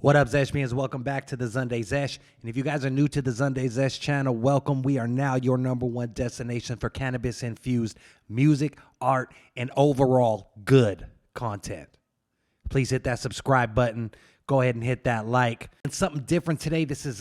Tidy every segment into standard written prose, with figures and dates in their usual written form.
What up, Zeshmians? Welcome back to the Zunday Zesh. And if you guys are new to the Zunday Zesh channel, welcome. We are now your #1 destination for cannabis-infused music, art, and overall good content. Please hit that subscribe button. Go ahead and hit that like. And something different today. This is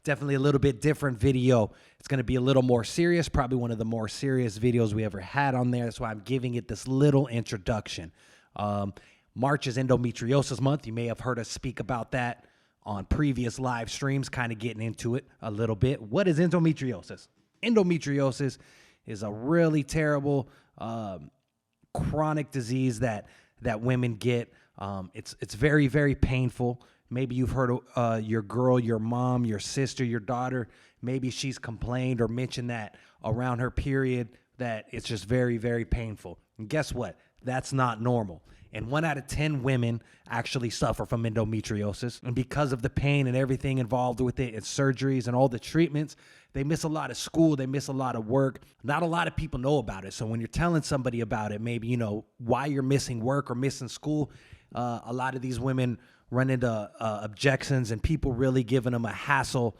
definitely a little bit different video. It's going to be a little more serious, probably one of the more serious videos we ever had on there. That's why I'm giving it this little introduction. March is endometriosis month. You may have heard us speak about that on previous live streams, kind of getting into it a little bit. What is endometriosis? Endometriosis is a really terrible chronic disease that women get. It's very, very painful. Maybe you've heard your girl, your mom, your sister, your daughter, maybe she's complained or mentioned that around her period that it's just very, very painful. And guess what? That's not normal. And 1 out of 10 women actually suffer from endometriosis. And because of the pain and everything involved with it and surgeries and all the treatments, they miss a lot of school. They miss a lot of work. Not a lot of people know about it. So when you're telling somebody about it, maybe, you know, why you're missing work or missing school, a lot of these women run into objections and people really giving them a hassle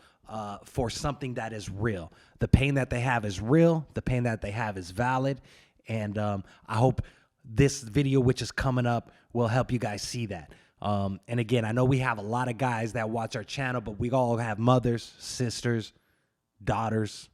for something that is real. The pain that they have is real. The pain that they have is valid. And I hope this video, which is coming up, will help you guys see that. And again, I know we have a lot of guys that watch our channel, but we all have mothers, sisters, daughters,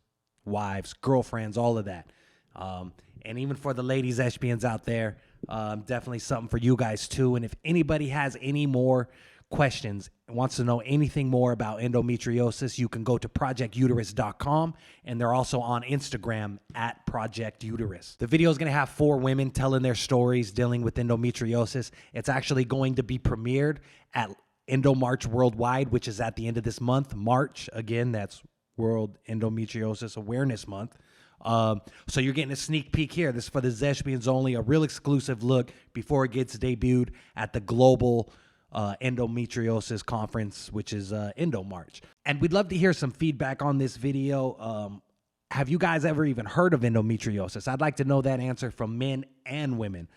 wives, girlfriends, all of that. And even for the ladies, lesbians out there, definitely something for you guys too. And if anybody has any more questions and wants to know anything more about endometriosis, you can go to projectuterus.com, and they're also on Instagram at projectuterus. The video is going to have 4 women telling their stories dealing with endometriosis. It's actually going to be premiered at Endo March Worldwide, which is at the end of this month. March, again, that's World Endometriosis Awareness Month. So you're getting a sneak peek here. This is for the Zeshmians only, a real exclusive look before it gets debuted at the global endometriosis conference, which is Endo March. And we'd love to hear some feedback on this video. Have you guys ever even heard of endometriosis? I'd like to know that answer from men and women,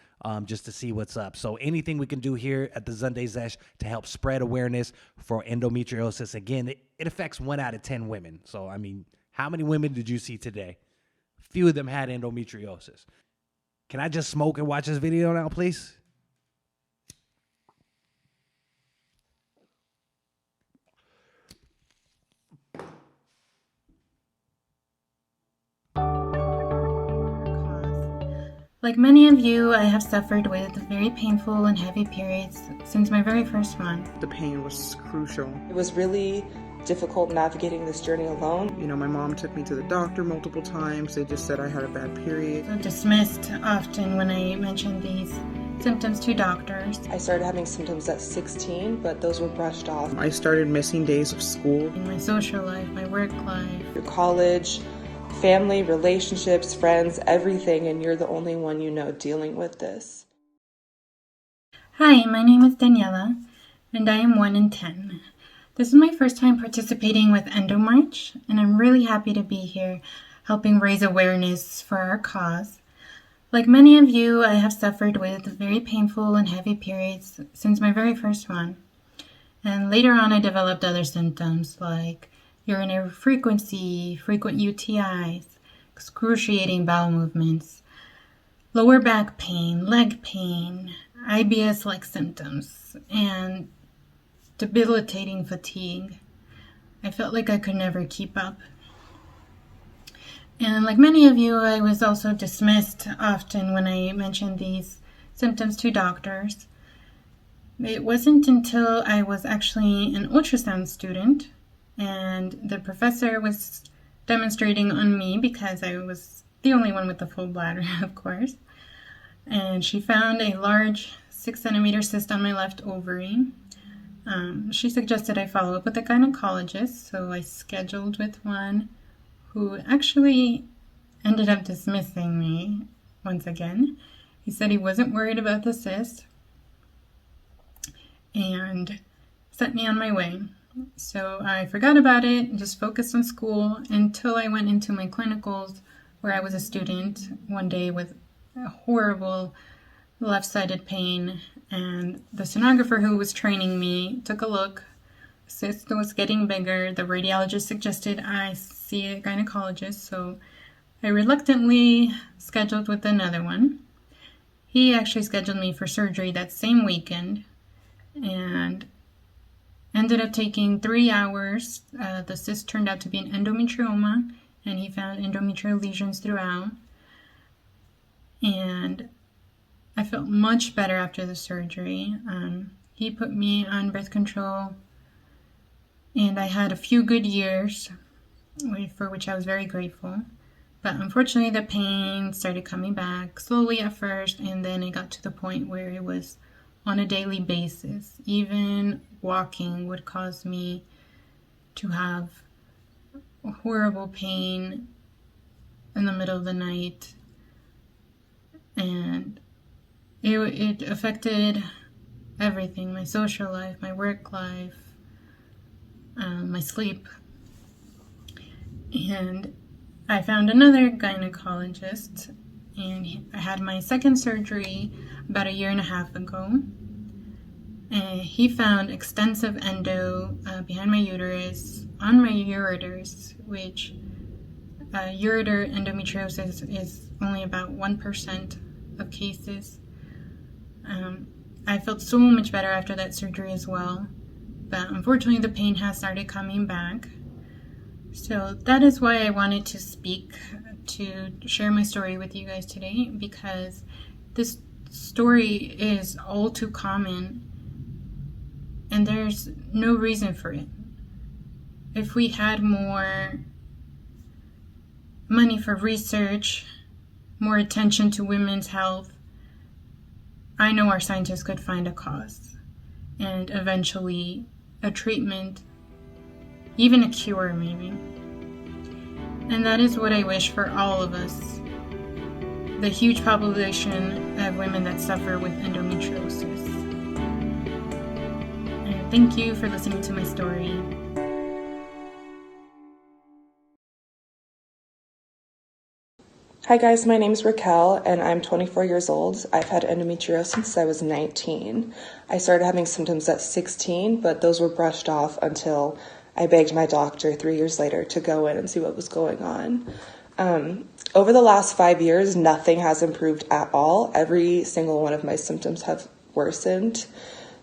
just to see what's up. So anything we can do here at the Zunday Zesh to help spread awareness for endometriosis. Again, it affects 1 out of 10 women. So, I mean, how many women did you see today? Few of them had endometriosis. Can I just smoke and watch this video now, please? Like many of you, I have suffered with very painful and heavy periods since my very first one. The pain was crucial. It was really difficult navigating this journey alone. You know, my mom took me to the doctor multiple times. They just said I had a bad period. So dismissed often when I mentioned these symptoms to doctors. I started having symptoms at 16, but those were brushed off. I started missing days of school. In my social life, my work life. Your college, family, relationships, friends, everything, and you're the only one you know dealing with this. Hi, my name is Daniela, and I am 1 in 10. This is my first time participating with Endo March, and I'm really happy to be here helping raise awareness for our cause. Like many of you, I have suffered with very painful and heavy periods since my very first one. And later on, I developed other symptoms like urinary frequency, frequent UTIs, excruciating bowel movements, lower back pain, leg pain, IBS-like symptoms, and debilitating fatigue. I felt like I could never keep up. And like many of you, I was also dismissed often when I mentioned these symptoms to doctors. It wasn't until I was actually an ultrasound student and the professor was demonstrating on me because I was the only one with the full bladder, of course. And she found a large 6-centimeter cyst on my left ovary. She suggested I follow up with a gynecologist, so I scheduled with one who actually ended up dismissing me once again. He said he wasn't worried about the cyst and sent me on my way. So I forgot about it and just focused on school until I went into my clinicals where I was a student one day with a horrible left-sided pain And the sonographer who was training me took a look. Cyst was getting bigger. The radiologist suggested I see a gynecologist, so I reluctantly scheduled with another one. He actually scheduled me for surgery that same weekend and ended up taking 3 hours. The cyst turned out to be an endometrioma, and he found endometrial lesions throughout. And I felt much better after the surgery. He put me on birth control, and I had a few good years, for which I was very grateful. But unfortunately, the pain started coming back slowly at first, and then it got to the point where it was on a daily basis. Even walking would cause me to have horrible pain in the middle of the night, and it affected everything: my social life, my work life, my sleep. And I found another gynecologist, and I had my second surgery about 1.5 years ago. And he found extensive endo behind my uterus, on my ureters, which ureter endometriosis is only about 1% of cases. I felt so much better after that surgery as well, but unfortunately the pain has started coming back. So that is why I wanted to speak, to share my story with you guys today, because this story is all too common and there's no reason for it. If we had more money for research, more attention to women's health, I know our scientists could find a cause and eventually a treatment, even a cure maybe. And that is what I wish for all of us, the huge population of women that suffer with endometriosis. And thank you for listening to my story. Hi guys, my name's Raquel and I'm 24 years old. I've had endometriosis since I was 19. I started having symptoms at 16, but those were brushed off until I begged my doctor 3 years later to go in and see what was going on. Over the last 5 years, nothing has improved at all. Every single one of my symptoms have worsened.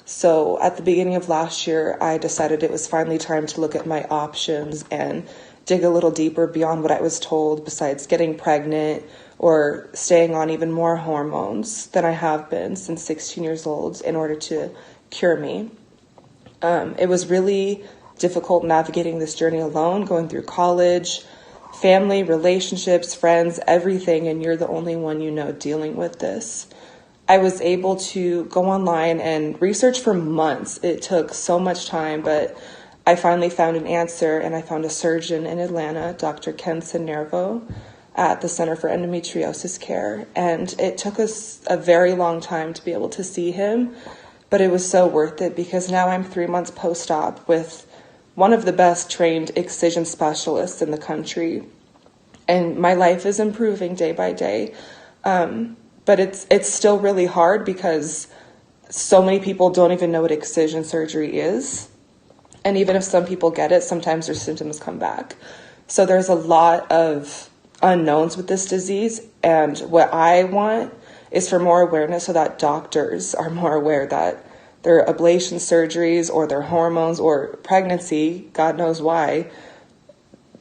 So at the beginning of last year, I decided it was finally time to look at my options and dig a little deeper beyond what I was told, besides getting pregnant or staying on even more hormones than I have been since 16 years old in order to cure me. It was really difficult navigating this journey alone, going through college, family, relationships, friends, everything, and you're the only one you know dealing with this. I was able to go online and research for months. It took so much time, but I finally found an answer, and I found a surgeon in Atlanta, Dr. Ken Nervo, at the Center for Endometriosis Care. And it took us a very long time to be able to see him, but it was so worth it because now I'm 3 months post-op with one of the best trained excision specialists in the country. And my life is improving day by day. But it's still really hard because so many people don't even know what excision surgery is. And even if some people get it, sometimes their symptoms come back. So there's a lot of unknowns with this disease. And what I want is for more awareness so that doctors are more aware that their ablation surgeries or their hormones or pregnancy, God knows why,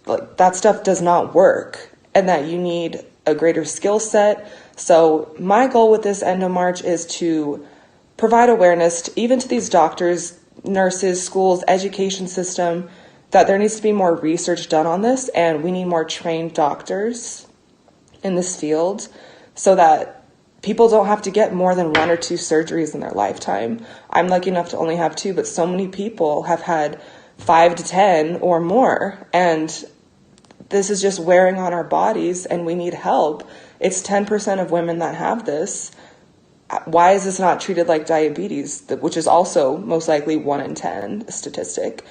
like that stuff does not work, and that you need a greater skill set. So my goal with this Endo March is to provide awareness even to these doctors, nurses, schools, education system, that there needs to be more research done on this, and we need more trained doctors in this field so that people don't have to get more than 1 or 2 surgeries in their lifetime. I'm lucky enough to only have 2, but so many people have had 5 to 10 or more, and this is just wearing on our bodies, and we need help. It's 10% of women that have this. Why is this not treated like diabetes, which is also most likely 1 in 10 statistic?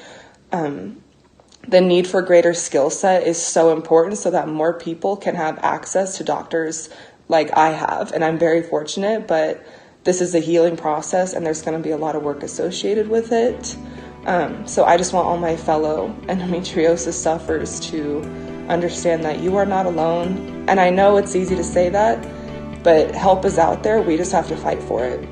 The need for greater skill set is so important so that more people can have access to doctors like I have. And I'm very fortunate, but this is a healing process and there's going to be a lot of work associated with it. So I just want all my fellow endometriosis sufferers to understand that you are not alone. And I know it's easy to say that, but help is out there. We just have to fight for it.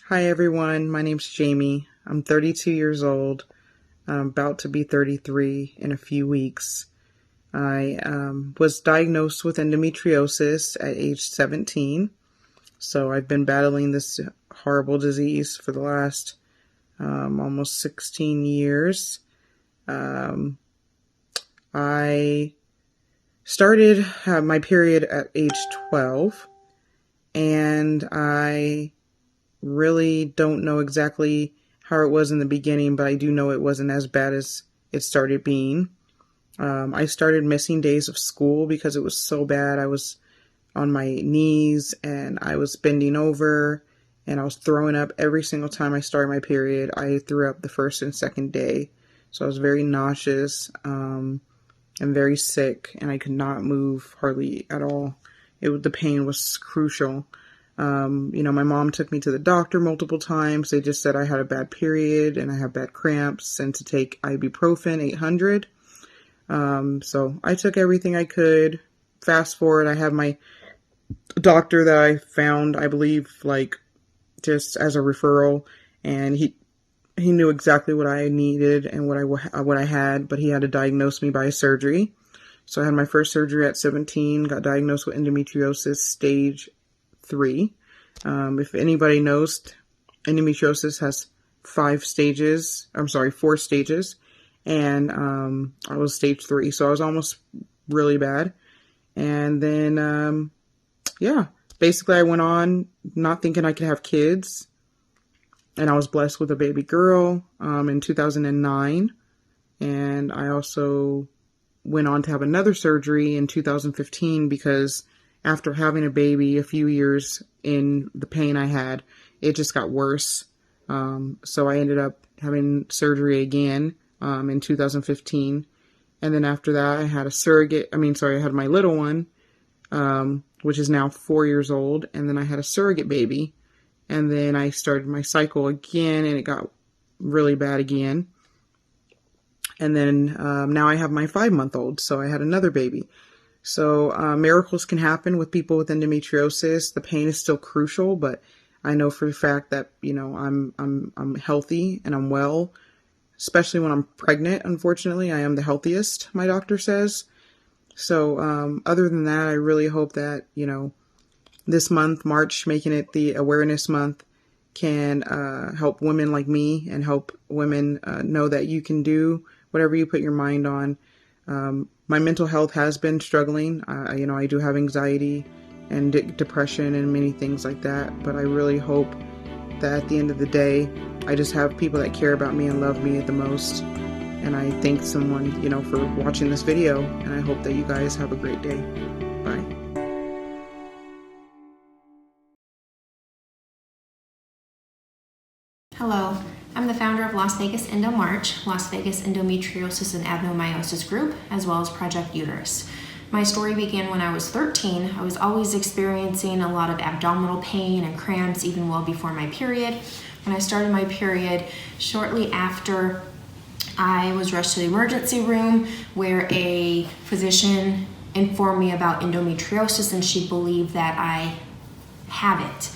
Hi everyone, my name's Jamie. I'm 32 years old. I'm about to be 33 in a few weeks. I was diagnosed with endometriosis at age 17. So I've been battling this horrible disease for the last almost 16 years. I started my period at age 12, and I really don't know exactly how it was in the beginning, but I do know it wasn't as bad as it started being. I started missing days of school because it was so bad. I was on my knees and I was bending over and I was throwing up every single time I started my period. I threw up the first and second day. So I was very nauseous and very sick, and I could not move hardly at all. The pain was crucial. My mom took me to the doctor multiple times. They just said I had a bad period and I have bad cramps and to take ibuprofen 800. So I took everything I could. Fast forward, I have my doctor that I found, I believe, like just as a referral, and he knew exactly what I needed and what I had, but he had to diagnose me by surgery. So I had my first surgery at 17, got diagnosed with endometriosis stage 3. If anybody knows, endometriosis has 4 stages, and I was stage 3, so I was almost really bad. And then, basically I went on not thinking I could have kids, and I was blessed with a baby girl in 2009, and I also went on to have another surgery in 2015 because after having a baby, a few years in, the pain I had, it just got worse. So I ended up having surgery again in 2015. And then after that, I had I had my little one, which is now 4 years old. And then I had a surrogate baby. And then I started my cycle again, and it got really bad again. And then now I have my 5-month-old. So I had another baby. So miracles can happen with people with endometriosis. The pain is still crucial, but I know for a fact that, I'm healthy and I'm well, especially when I'm pregnant. Unfortunately, I am the healthiest, my doctor says. So other than that, I really hope that, this month, March, making it the awareness month, can help women like me and help women know that you can do whatever you put your mind on. My mental health has been struggling. I do have anxiety and depression and many things like that. But I really hope that at the end of the day, I just have people that care about me and love me the most. And I thank someone, for watching this video. And I hope that you guys have a great day. Bye. Hello, I'm the founder of Las Vegas Endo March, Las Vegas Endometriosis and Adenomyosis Group, as well as Project Uterus. My story began when I was 13. I was always experiencing a lot of abdominal pain and cramps even well before my period. When I started my period, shortly after, I was rushed to the emergency room where a physician informed me about endometriosis, and she believed that I have it.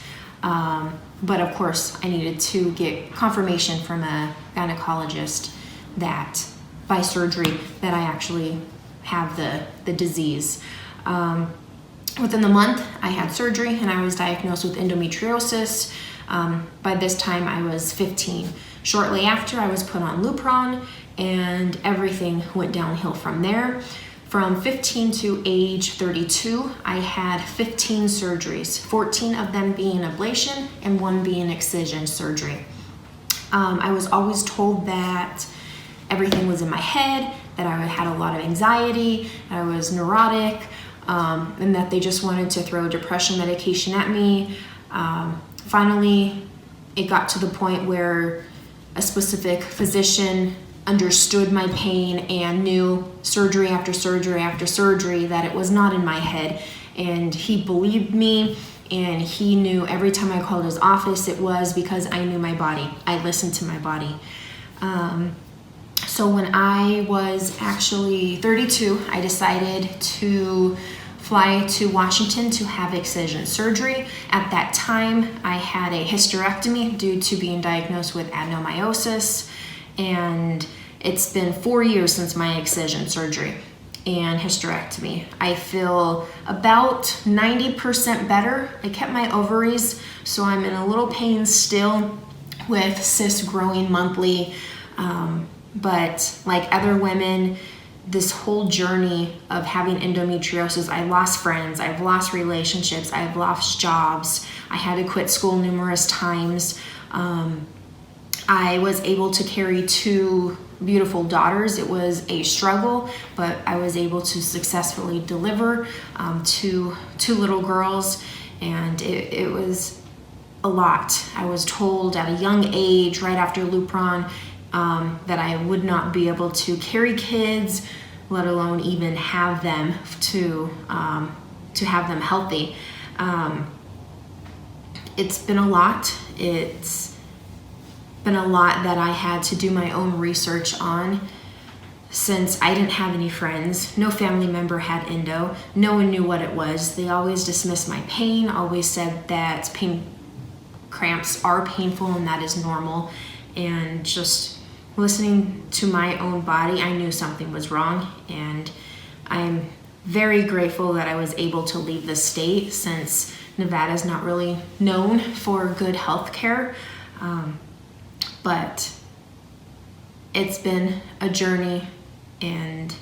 But of course, I needed to get confirmation from a gynecologist that by surgery that I actually have the disease. Within the month, I had surgery and I was diagnosed with endometriosis. By this time, I was 15. Shortly after, I was put on Lupron, and everything went downhill from there. From 15 to age 32, I had 15 surgeries, 14 of them being ablation and 1 being excision surgery. I was always told that everything was in my head, that I had a lot of anxiety, I was neurotic, and that they just wanted to throw depression medication at me. Finally, it got to the point where a specific physician understood my pain and knew surgery after surgery after surgery that it was not in my head. And he believed me, and he knew every time I called his office it was because I knew my body. I listened to my body. So when I was actually 32, I decided to fly to Washington to have excision surgery. At that time, I had a hysterectomy due to being diagnosed with adenomyosis, and it's been 4 years since my excision surgery and hysterectomy. I feel about 90% better. I kept my ovaries, so I'm in a little pain still with cysts growing monthly. But like other women, this whole journey of having endometriosis, I lost friends, I've lost relationships, I've lost jobs, I had to quit school numerous times. I was able to carry 2 beautiful daughters. It was a struggle, but I was able to successfully deliver two little girls, and it was a lot. I was told at a young age, right after Lupron, that I would not be able to carry kids, let alone even have them to have them healthy. It's been a lot. It's been a lot that I had to do my own research on, since I didn't have any friends. No family member had endo. No one knew what it was. They always dismissed my pain, always said that cramps are painful and that is normal. And just listening to my own body, I knew something was wrong, and I'm very grateful that I was able to leave the state, since Nevada is not really known for good health care. But it's been a journey, and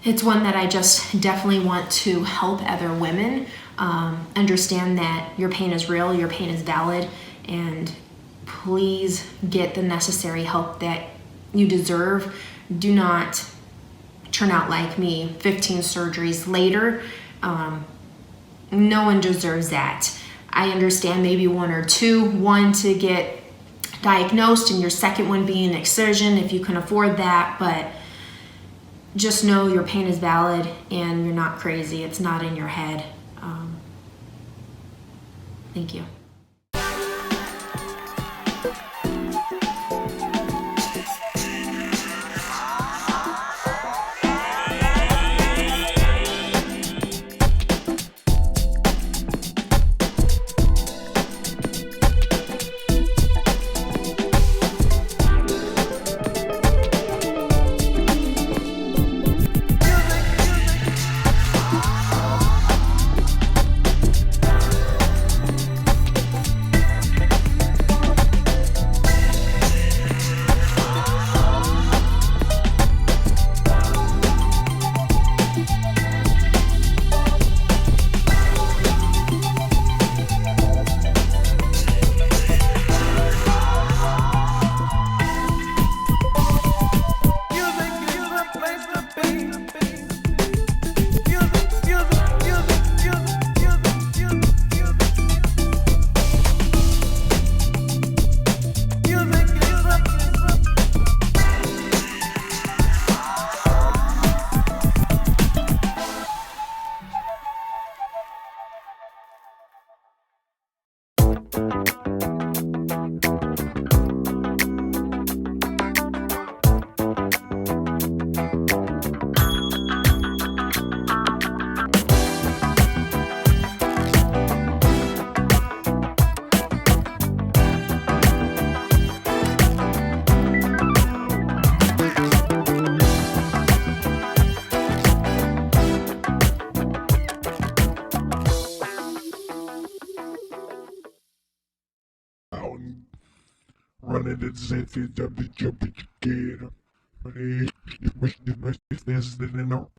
it's one that I just definitely want to help other women understand that your pain is real, your pain is valid, and please get the necessary help that you deserve. Do not turn out like me 15 surgeries later. No one deserves that. I understand maybe 1 or 2, one to get diagnosed and your second one being excision if you can afford that, but just know your pain is valid and you're not crazy. It's not in your head. Thank you. Running the safety, jumpy, get up. But if you wish this, then no.